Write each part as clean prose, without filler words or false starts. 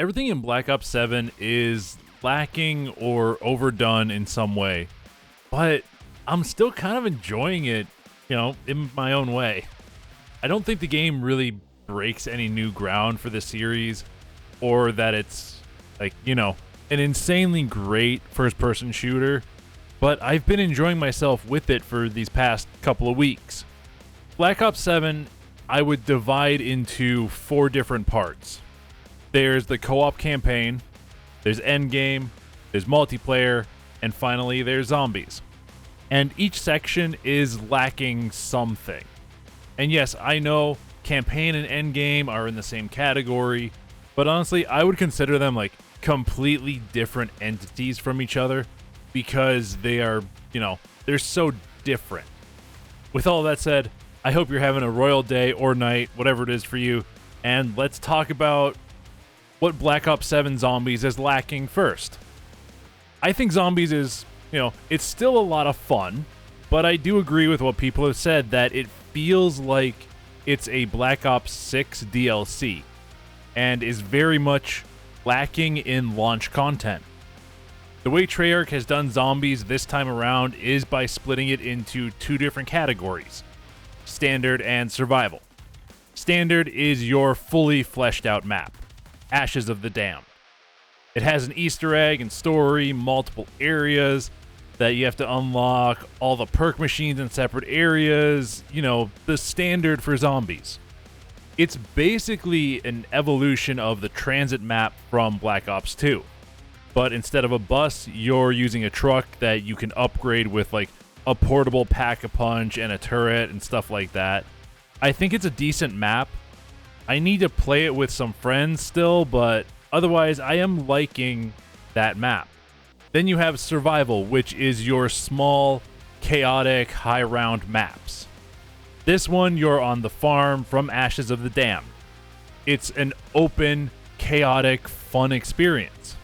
Everything in Black Ops 7 is lacking or overdone in some way, but I'm still kind of enjoying it, in my own way. I don't think the game really breaks any new ground for the series, or that it's an insanely great first-person shooter, but I've been enjoying myself with it for these past couple of weeks. Black Ops 7, I would divide into 4 different parts. There's the co-op campaign, there's endgame, there's multiplayer, and finally there's zombies. And each section is lacking something. And yes, I know campaign and endgame are in the same category, but honestly, I would consider them like completely different entities from each other because they are, they're so different. With all that said, I hope you're having a royal day or night, whatever it is for you, and let's talk about what Black Ops 7 Zombies is lacking first. I think Zombies is, it's still a lot of fun, but I do agree with what people have said that it feels like it's a Black Ops 6 DLC and is very much lacking in launch content. The way Treyarch has done Zombies this time around is by splitting it into 2 different categories, Standard and Survival. Standard is your fully fleshed out map, Ashes of the Damned. It has an Easter egg and story, multiple areas that you have to unlock, all the perk machines in separate areas, the standard for zombies. It's basically an evolution of the transit map from Black Ops 2. But instead of a bus, you're using a truck that you can upgrade with a portable pack-a-punch and a turret and stuff like that. I think it's a decent map. I need to play it with some friends still, but otherwise I am liking that map. Then you have Survival, which is your small, chaotic, high-round maps. This one, you're on the farm from Ashes of the Damned. It's an open, chaotic, fun experience.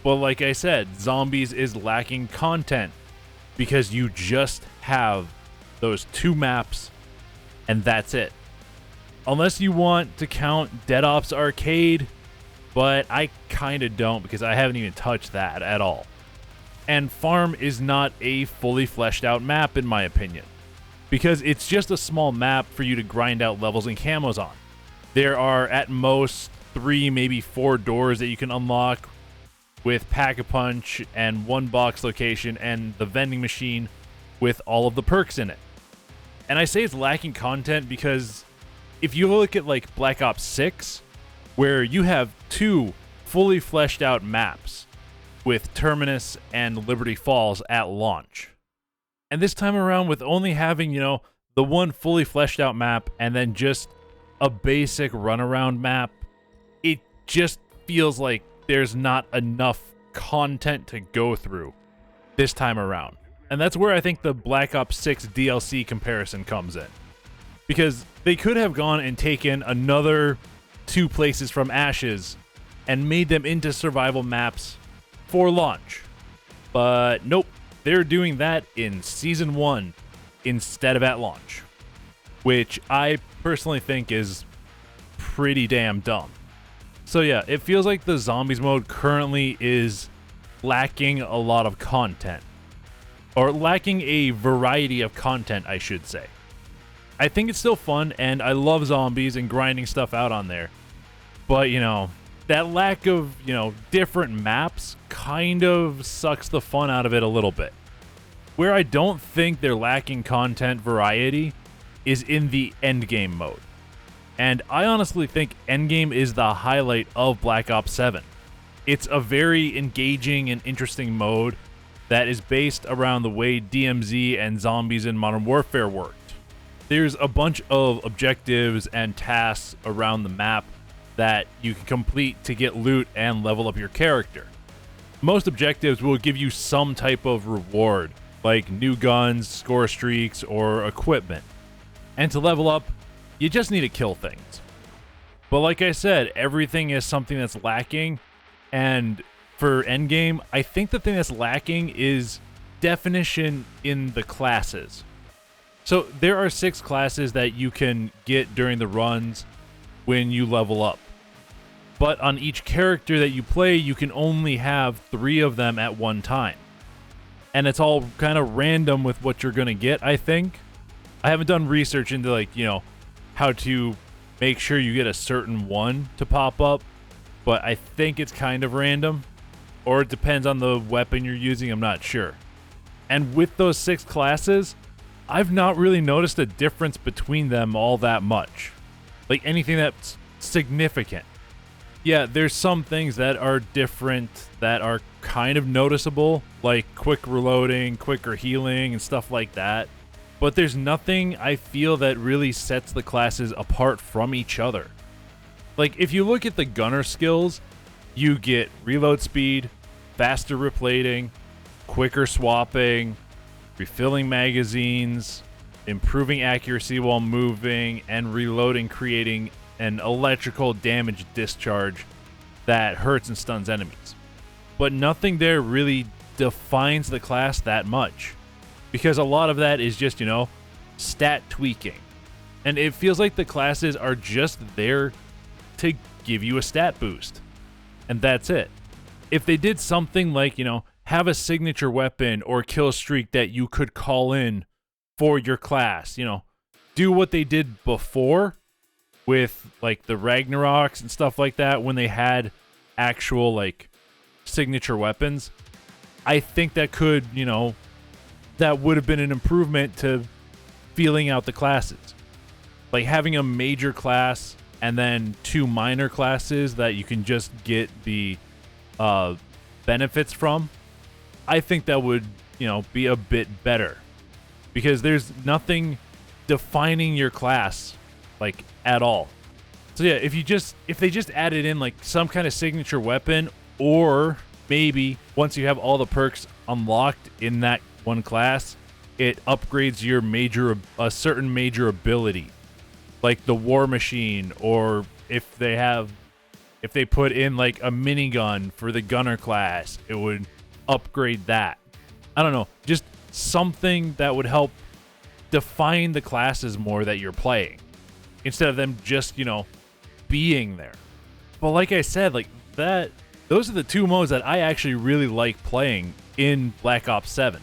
But like I said, Zombies is lacking content because you just have those 2 maps and that's it. Unless you want to count Dead Ops Arcade, but I kinda don't because I haven't even touched that at all. And Farm is not a fully fleshed out map in my opinion, because it's just a small map for you to grind out levels and camos on. There are at most 3, maybe 4 doors that you can unlock with Pack-a-Punch and 1 box location and the vending machine with all of the perks in it. And I say it's lacking content because if you look at Black Ops 6, where you have 2 fully fleshed out maps with Terminus and Liberty Falls at launch. And this time around with only having, the 1 fully fleshed out map and then just a basic runaround map, it just feels like there's not enough content to go through this time around. And that's where I think the Black Ops 6 DLC comparison comes in. Because they could have gone and taken another 2 places from Ashes and made them into survival maps for launch. But nope, they're doing that in Season 1 instead of at launch. Which I personally think is pretty damn dumb. So yeah, it feels like the Zombies mode currently is lacking a lot of content. Or lacking a variety of content, I should say. I think it's still fun, and I love zombies and grinding stuff out on there. But, that lack of, different maps kind of sucks the fun out of it a little bit. Where I don't think they're lacking content variety is in the endgame mode. And I honestly think endgame is the highlight of Black Ops 7. It's a very engaging and interesting mode that is based around the way DMZ and zombies in Modern Warfare worked. There's a bunch of objectives and tasks around the map that you can complete to get loot and level up your character. Most objectives will give you some type of reward, like new guns, score streaks, or equipment. And to level up, you just need to kill things. But like I said, everything is something that's lacking, and for endgame, I think the thing that's lacking is definition in the classes. So there are 6 classes that you can get during the runs when you level up. But on each character that you play, you can only have 3 of them at one time. And it's all kind of random with what you're going to get, I think. I haven't done research into, like, you know, how to make sure you get a certain one to pop up, but I think it's kind of random. Or it depends on the weapon you're using, I'm not sure. And with those 6 classes, I've not really noticed a difference between them all that much. Like, anything that's significant. Yeah, there's some things that are different that are kind of noticeable, like quick reloading, quicker healing, and stuff like that. But there's nothing I feel that really sets the classes apart from each other. Like, if you look at the gunner skills, you get reload speed, faster replating, quicker swapping, refilling magazines, improving accuracy while moving, and reloading, creating an electrical damage discharge that hurts and stuns enemies. But nothing there really defines the class that much, because a lot of that is just, you know, stat tweaking. And it feels like the classes are just there to give you a stat boost. And that's it. If they did something like, you know, have a signature weapon or kill streak that you could call in for your class, you know, do what they did before with, like, the Ragnaroks and stuff like that when they had actual, like, signature weapons, I think that could, you know, that would have been an improvement to feeling out the classes. Like, having a major class and then 2 minor classes that you can just get the benefits from, I think that would, you know, be a bit better. Because there's nothing defining your class, like, at all. So yeah, if they just added in, like, some kind of signature weapon, or maybe once you have all the perks unlocked in that one class, it upgrades your a certain major ability, like the War Machine, or if they put in, like, a minigun for the gunner class, it would upgrade that. I don't know, just something that would help define the classes more that you're playing, instead of them just, you know, being there. But like I said, like, those are the 2 modes that I actually really like playing in Black Ops 7,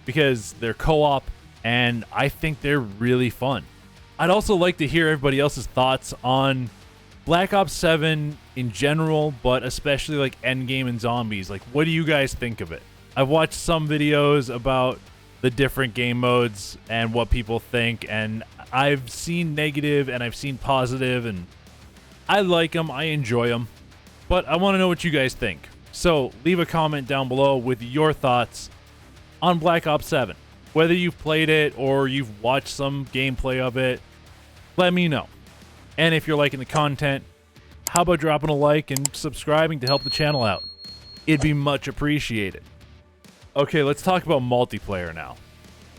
because they're co-op and I think they're really fun. I'd also like to hear everybody else's thoughts on Black Ops 7 in general, but especially, like, Endgame and Zombies. Like, what do you guys think of it? I've watched some videos about the different game modes and what people think, and I've seen negative and I've seen positive, and I like them, I enjoy them, but I want to know what you guys think. So leave a comment down below with your thoughts on Black Ops 7. Whether you've played it or you've watched some gameplay of it, let me know. And if you're liking the content, how about dropping a like and subscribing to help the channel out? It'd be much appreciated. Okay, let's talk about multiplayer now.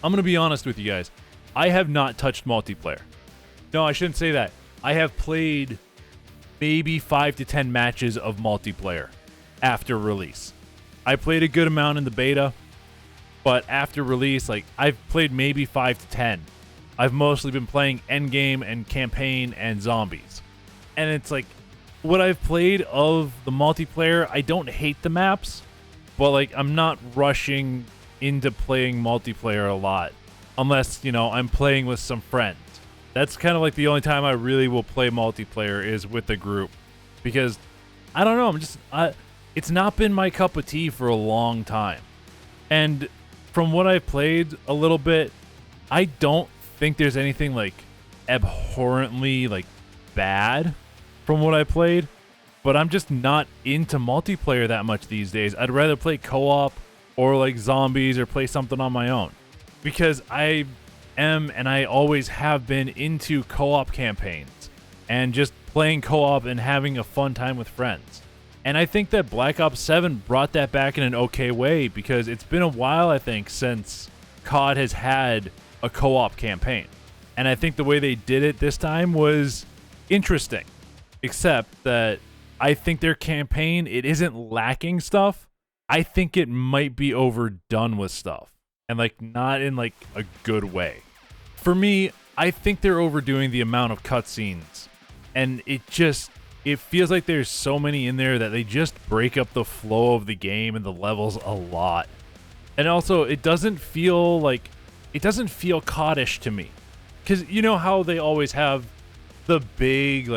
I'm going to be honest with you guys. I have not touched multiplayer. No, I shouldn't say that. I have played maybe 5 to 10 matches of multiplayer after release. I played a good amount in the beta, but after release, like, I've played maybe 5 to 10. I've mostly been playing endgame and campaign and zombies. And it's like, what I've played of the multiplayer, I don't hate the maps, but, like, I'm not rushing into playing multiplayer a lot, unless, you know, I'm playing with some friends. That's kind of like the only time I really will play multiplayer is with a group, because I don't know, it's not been my cup of tea for a long time. And from what I've played a little bit, I don't think there's anything, like, abhorrently, like, bad from what I played, but I'm just not into multiplayer that much these days. I'd rather play co-op or, like, zombies, or play something on my own, because I am, and I always have been, into co-op campaigns and just playing co-op and having a fun time with friends. And I think that Black Ops 7 brought that back in an okay way, because it's been a while, I think, since COD has had a co-op campaign. And I think the way they did it this time was interesting, except that I think their campaign, it isn't lacking stuff. I think it might be overdone with stuff, and, like, not in, like, a good way. For me, I think they're overdoing the amount of cutscenes, and it it feels like there's so many in there that they just break up the flow of the game and the levels a lot. And also, it doesn't feel COD-ish to me. Because you know how they always have the big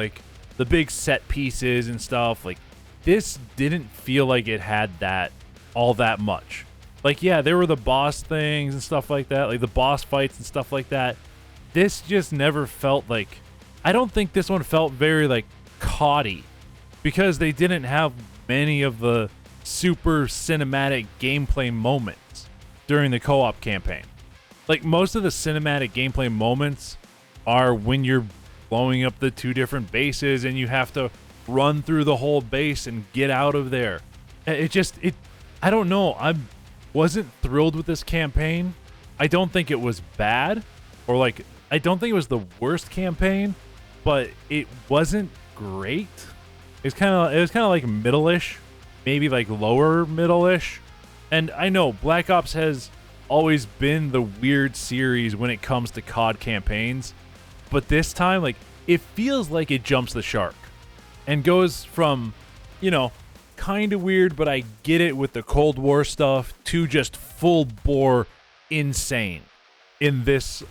set pieces and stuff? Like, this didn't feel like it had that all that much. Like, yeah, there were the boss things and stuff like that, like the boss fights and stuff like that. This just never felt like... I don't think this one felt very, like, COD-y, because they didn't have many of the super cinematic gameplay moments during the co-op campaign. Like, most of the cinematic gameplay moments are when you're blowing up the 2 different bases and you have to run through the whole base and get out of there. I don't know. I wasn't thrilled with this campaign. I don't think it was bad, or like, I don't think it was the worst campaign, but it wasn't great. It was kind of like middle-ish, maybe like lower middle-ish. And I know Black Ops has always been the weird series when it comes to COD campaigns, but this time, like, it feels like it jumps the shark and goes from, you know, kind of weird, but I get it with the Cold War stuff, to just full bore insane in this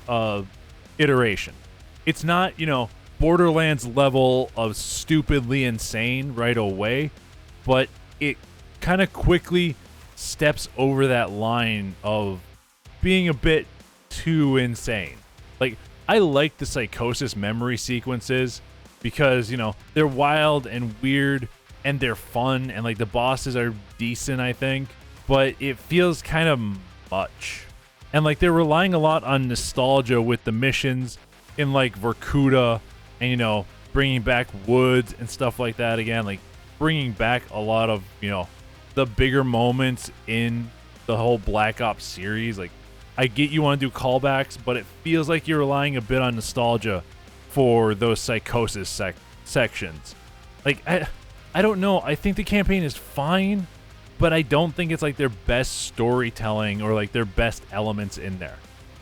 iteration. It's not, you know, Borderlands level of stupidly insane right away, but it kind of quickly steps over that line of being a bit too insane. Like, I like the Psychosis memory sequences because, you know, they're wild and weird and they're fun, and like the bosses are decent, I think, but it feels kind of much. And like, they're relying a lot on nostalgia with the missions in like Vorkuta, and, you know, bringing back Woods and stuff like that again, like bringing back a lot of, you know, the bigger moments in the whole Black Ops series. Like, I get you want to do callbacks, but it feels like you're relying a bit on nostalgia for those Psychosis sections. Like, I don't know. I think the campaign is fine, but I don't think it's like their best storytelling or like their best elements in there.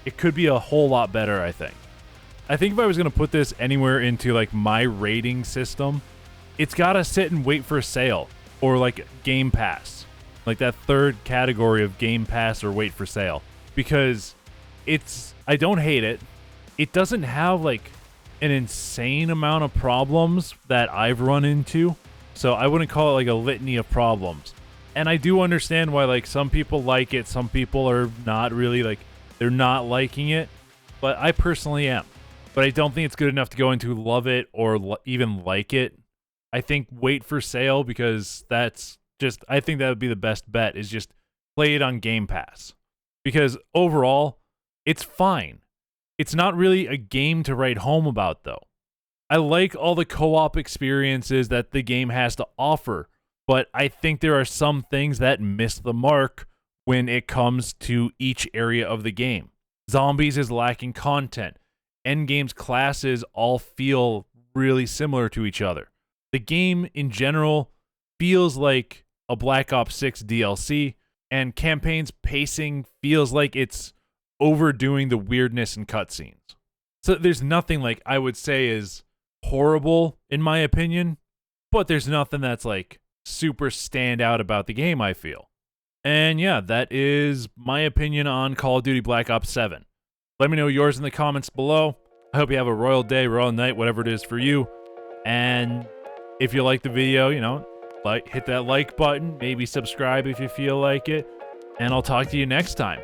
It could be a whole lot better, I think. I think if I was going to put this anywhere into like my rating system, it's got to sit and wait for a sale, or like Game Pass. Like that third category of Game Pass or wait for sale. Because I don't hate it. It doesn't have like an insane amount of problems that I've run into. So I wouldn't call it like a litany of problems. And I do understand why like some people like it, some people are not really, like, they're not liking it. But I personally am. But I don't think it's good enough to go into love it or even like it. I think wait for sale, because that's just, I think that would be the best bet, is just play it on Game Pass. Because overall, it's fine. It's not really a game to write home about, though. I like all the co-op experiences that the game has to offer, but I think there are some things that miss the mark when it comes to each area of the game. Zombies is lacking content. Endgame's classes all feel really similar to each other. The game in general feels like a Black Ops 6 DLC, and campaign's pacing feels like it's overdoing the weirdness in cutscenes. So there's nothing like I would say is horrible in my opinion, but there's nothing that's like super stand out about the game, I feel. And yeah, that is my opinion on Call of Duty Black Ops 7. Let me know yours in the comments below. I hope you have a royal day, royal night, whatever it is for you. And if you like the video, you know, hit that like button, maybe subscribe if you feel like it, and I'll talk to you next time.